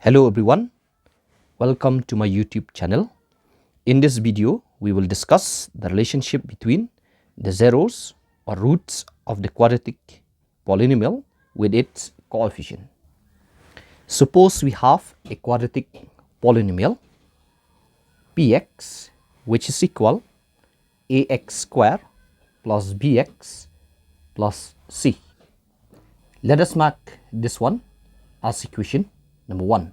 Hello everyone, welcome to my YouTube channel. In this video, we will discuss the relationship between the zeros or roots of the quadratic polynomial with its coefficient. Suppose we have a quadratic polynomial px which is equal ax square plus bx plus c. Let us mark this one as equation number 1.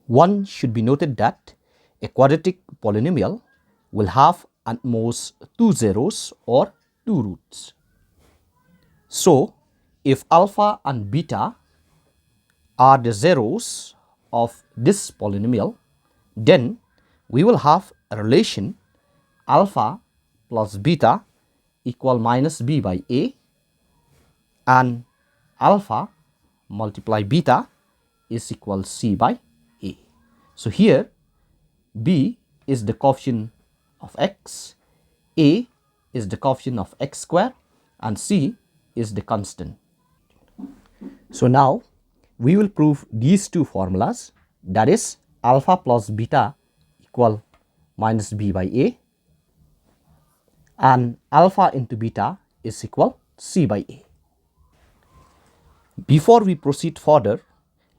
One should be noted that a quadratic polynomial will have at most two zeros or two roots. So, if alpha and beta are the zeros of this polynomial, then we will have a relation alpha plus beta equal minus b by a, and alpha multiply beta is equal c by a. So here b is the coefficient of x, a is the coefficient of x square, and c is the constant. So now we will prove these two formulas, that is alpha plus beta equal minus b by a, and alpha into beta is equal c by a. Before we proceed further,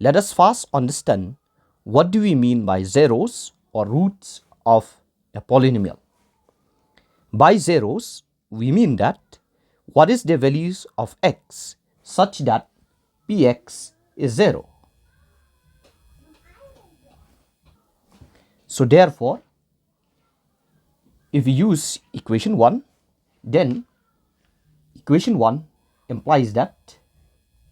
let us first understand what do we mean by zeros or roots of a polynomial. By zeros, we mean that what is the values of x such that px is 0. So therefore, if we use equation 1, then equation 1 implies that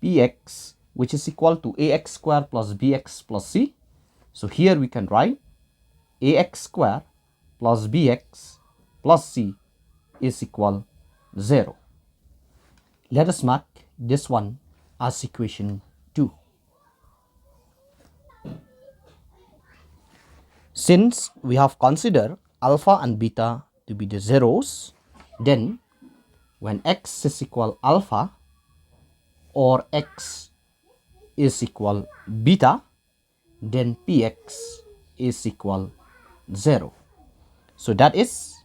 px which is equal to ax square plus bx plus c. So here we can write ax square plus bx plus c is equal 0. Let us mark this one as equation 2. Since we have considered alpha and beta to be the zeros, then when x is equal alpha or x is equal beta, then px is equal 0. So that is,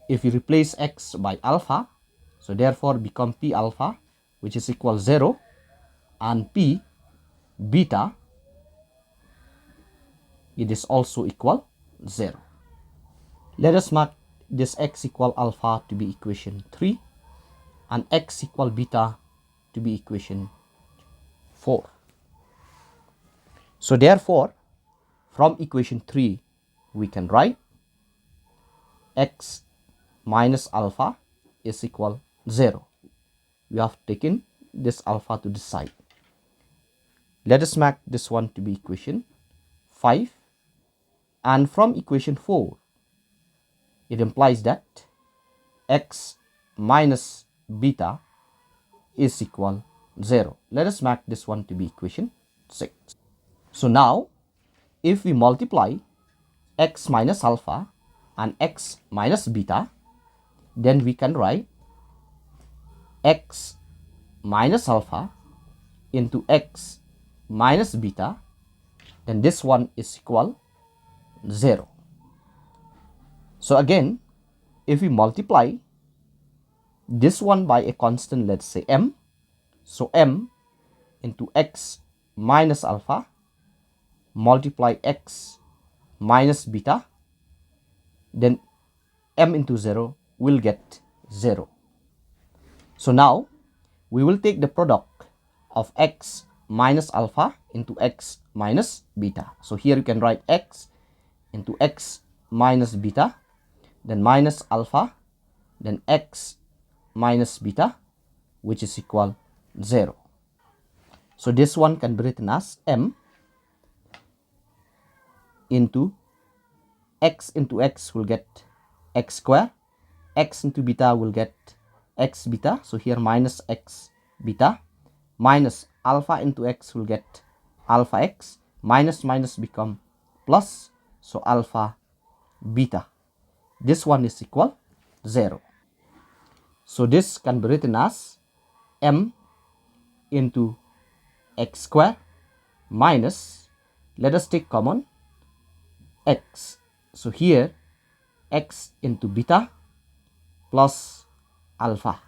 if we replace x by alpha, so therefore become p alpha which is equal 0, and p beta, it is also equal 0. Let us mark this x equal alpha to be equation 3 and x equal beta to be equation 4. So therefore, from equation 3, we can write x minus alpha is equal 0. We have taken this alpha to the side. Let us mark this one to be equation 5. And from equation 4, it implies that x minus beta is equal 0. Let us mark this one to be equation 6. So now, if we multiply x minus alpha and x minus beta, then we can write x minus alpha into x minus beta, then this one is equal 0. So again, if we multiply this one by a constant, let's say m, so m into x minus alpha multiply x minus beta, then m into 0 will get 0. So now we will take the product of x minus alpha into x minus beta. So here you can write x into x minus beta, then minus alpha, then x minus beta, which is equal 0. So this one can be written as m into x will get x square, x into beta will get x beta, so here minus x beta, minus alpha into x will get alpha x, minus minus become plus, so alpha beta. This one is equal 0. So this can be written as m into x square minus, let us take common, x. So here x into beta plus alpha,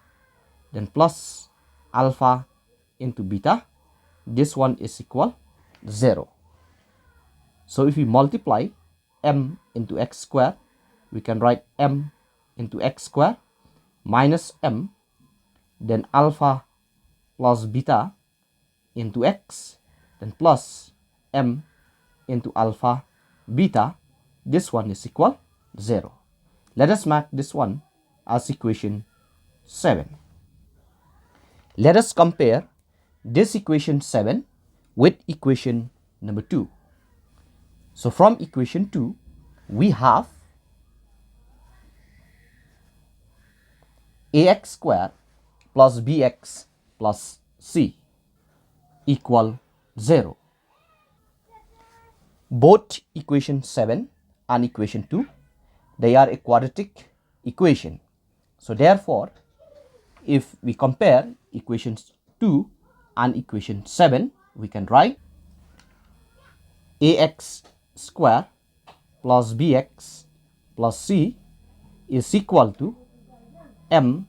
then plus alpha into beta, this one is equal 0. So if we multiply m into x square, we can write m into x square minus m, then alpha plus beta into x, then plus m into alpha beta, this one is equal 0. Let us mark this one as equation 7. Let us compare this equation 7 with equation number 2. So from equation 2, we have ax square plus bx plus c equal 0. Both equation 7 and equation 2, they are a quadratic equation. So therefore, if we compare equations 2 and equation 7, we can write ax square plus bx plus c is equal to m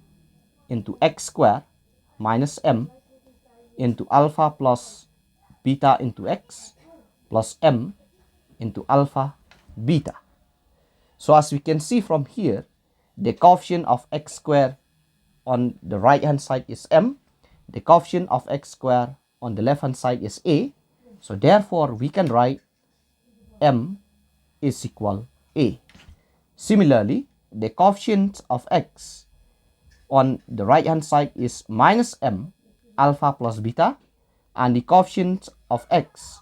into x square minus m into alpha plus beta into x plus m into alpha beta. So as we can see from here, the coefficient of x square on the right hand side is m, the coefficient of x square on the left hand side is a. So therefore we can write m is equal a. Similarly, the coefficient of x on the right hand side is minus m, alpha plus beta, and the coefficient of x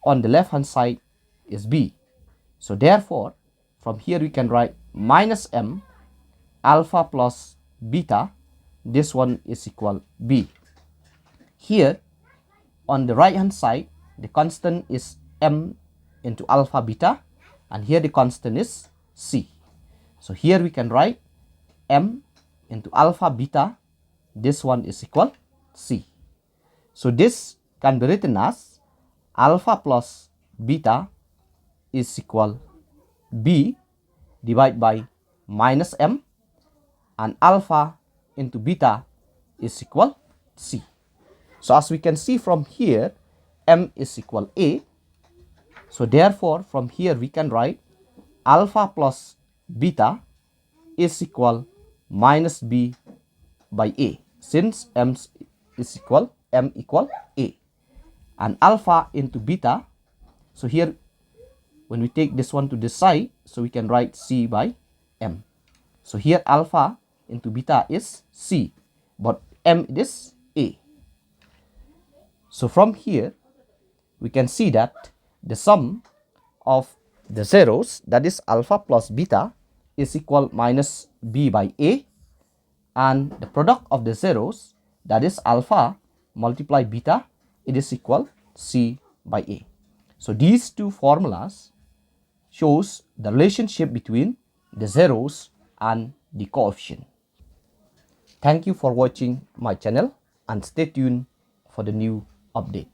on the left hand side is b. So therefore, from here we can write minus m, alpha plus beta, this one is equal b. Here on the right hand side, the constant is m into alpha beta, and here the constant is c. So here we can write m into alpha beta, this one is equal c. So this can be written as alpha plus beta is equal b divided by minus m, and alpha into beta is equal c. So as we can see from here, m is equal a. So therefore from here we can write alpha plus beta is equal minus b by a, since m equal a, and alpha into beta. So here when we take this one to the side, so we can write c by m. So here alpha into beta is c, but m is a. So from here we can see that the sum of the zeros, that is alpha plus beta, is equal minus b by a, and the product of the zeros, that is alpha multiply beta, it is equal c by a. So these two formulas shows the relationship between the zeros and the coefficient. Thank you for watching my channel, and stay tuned for the new update.